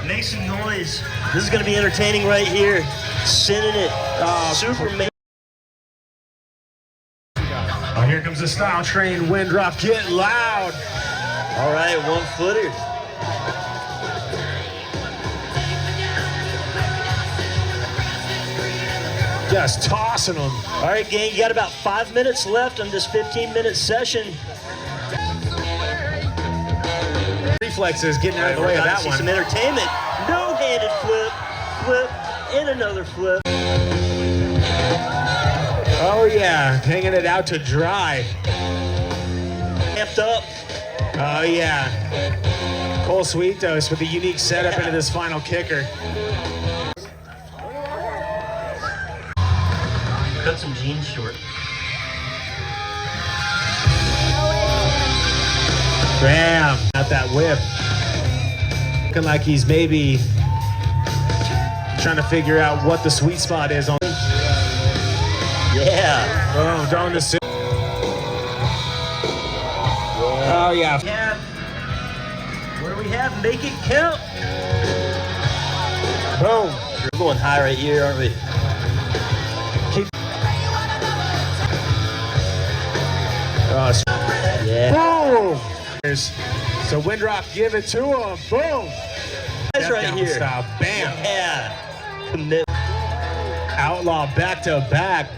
make some noise. This is going to be entertaining right here. Sending it. Superman. Oh, here comes the style train. Windrock, get loud. All right, 1-footer. Just tossing them. All right, gang, you got about 5 minutes left on this 15-minute session. Reflexes getting out of the way of that one. Some entertainment. No-handed flip, flip, and another flip. Oh yeah, hanging it out to dry. Amped up. Oh yeah. Cole Sweetos with a unique setup into this final kicker. Cut some jeans short. Bam! Out that whip. Looking like he's maybe trying to figure out what the sweet spot is on. Yeah. Oh, throwing the suit. Oh yeah. What do we have? Make it count. Boom. We're going high right here, aren't we? Yeah. Boom! So Windrock, give it to him. Boom! That's right here. Style. Bam! Yeah. Outlaw back to back.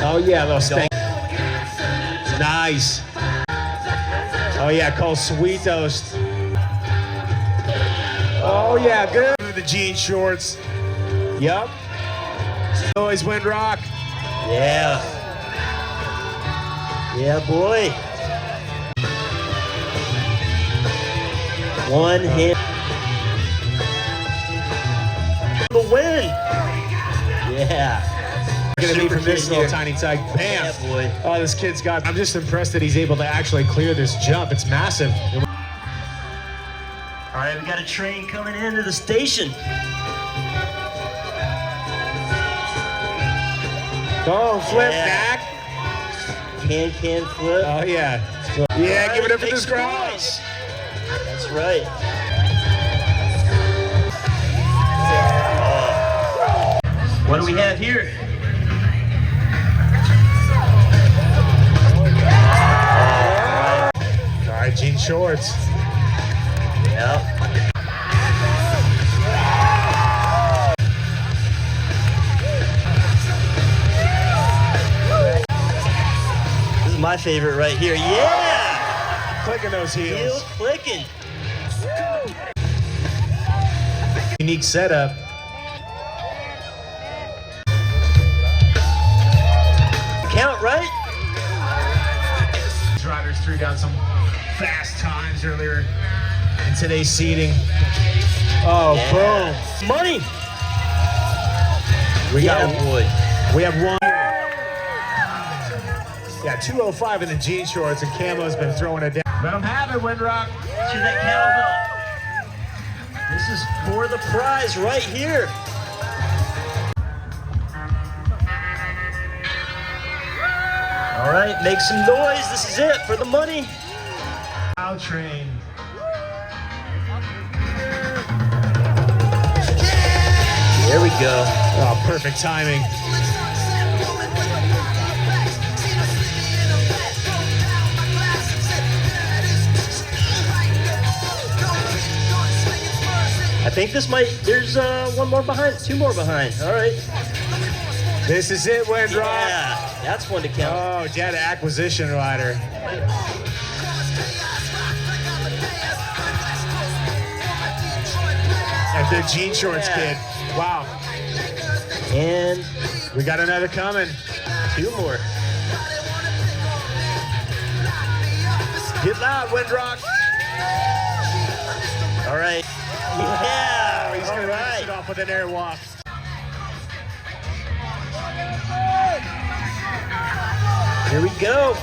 Oh yeah, those things. Nice. Oh yeah, Cole Sweetos. Oh yeah, good. The jean shorts. Yup. Always Windrock. Yeah. Yeah, boy. One hit. The win. Yeah. Gonna be from this little tiny tag. Bam. Yeah, boy. Oh, this kid's got. I'm just impressed that he's able to actually clear this jump. It's massive. All right, we got a train coming into the station. Go, flip back. Can flip. Oh, yeah. Yeah, All give it right, up for this crowd. That's right. What do we have here? All right, jean shorts. Yep. This is my favorite right here. Yeah! Clicking those heels. Heels clicking. Unique setup. Count, right? These riders threw down some fast times earlier in today's seating. Oh, Yeah. boom. Money. We got boy. We have one. Yeah, 205 in the jean shorts, and Camo's been throwing it down. Let him have it, Windrock. To that cowbell. This is for the prize right here. All right, make some noise. This is it for the money. Out train. There we go. Oh, perfect timing. I think this might, there's one more behind, two more behind. All right. This is it, Windrock. Yeah, that's one to count. Oh, Jet Acquisition Rider. At the jean shorts, kid. Wow. And We got another coming. two more. Get loud, Windrock. All right. Yeah, He's all going to finish right. it off with an airwalk. Here we go.